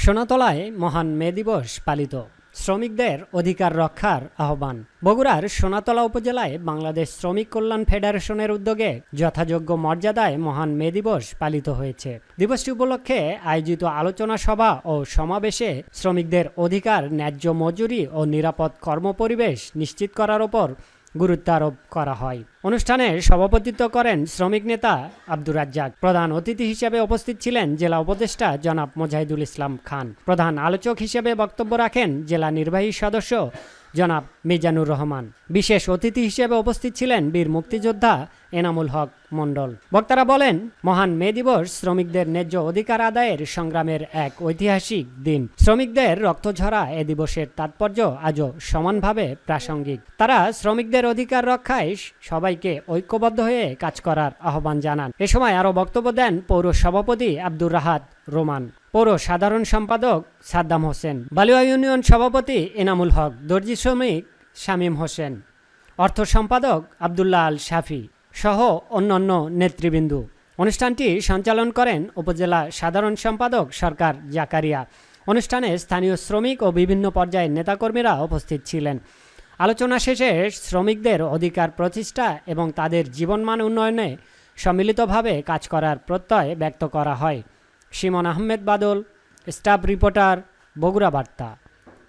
সোনাতলায় মহান মে দিবস পালিত। শ্রমিকদের অধিকার রক্ষার আহ্বান। বগুড়ার সোনাতলা উপজেলায় বাংলাদেশ শ্রমিক কল্যাণ ফেডারেশনের উদ্যোগে যথাযোগ্য মর্যাদায় মহান মে দিবস পালিত হয়েছে। দিবসটি উপলক্ষে আয়োজিত আলোচনা সভা ও সমাবেশে শ্রমিকদের অধিকার, ন্যায্য মজুরি ও নিরাপদ কর্মপরিবেশ নিশ্চিত করার ওপর গুরুত্ব আরোপ করা হয়। অনুষ্ঠানে সভাপতিত্ব করেন শ্রমিক নেতা আব্দুর রাজ্জাক। প্রধান অতিথি হিসেবে উপস্থিত ছিলেন জেলা উপদেষ্টা জনাব মোজাহিদুল ইসলাম খান। প্রধান আলোচক হিসেবে বক্তব্য রাখেন জেলা নির্বাহী সদস্য জনাব মিজানুর রহমান। বিশেষ অতিথি হিসেবে উপস্থিত ছিলেন বীর মুক্তিযোদ্ধা এনামুল হক মণ্ডল। বক্তারা বলেন, মহান মে দিবস শ্রমিকদের ন্যায্য অধিকার আদায়ের সংগ্রামের এক ঐতিহাসিক দিন। শ্রমিকদের রক্তঝরা এ দিবসের তাৎপর্য আজও সমানভাবে প্রাসঙ্গিক। তারা শ্রমিকদের অধিকার রক্ষায় সবাইকে ঐক্যবদ্ধ হয়ে কাজ করার আহ্বান জানান। এ সময় আরও বক্তব্য দেন পৌর সভাপতি আব্দুর রাহাত রোমান, পৌর সাধারণ সম্পাদক সাদ্দাম হোসেন, বালুয়া ইউনিয়ন সভাপতি এনামুল হক, দর্জি শ্রমিক শামীম হোসেন, অর্থ সম্পাদক আবদুল্লাহ আল শাফি সহ অন্যান্য নেতৃবৃন্দ। অনুষ্ঠানটি সঞ্চালন করেন উপজেলা সাধারণ সম্পাদক সরকার জাকারিয়া। অনুষ্ঠানে স্থানীয় শ্রমিক ও বিভিন্ন পর্যায়ের নেতাকর্মীরা উপস্থিত ছিলেন। আলোচনা শেষে শ্রমিকদের অধিকার প্রতিষ্ঠা এবং তাদের জীবনমান উন্নয়নে সম্মিলিতভাবে কাজ করার প্রত্যয় ব্যক্ত করা হয়। শিমন আহমেদ বাদল, স্টাফ রিপোর্টার, বগুড়া বার্তা।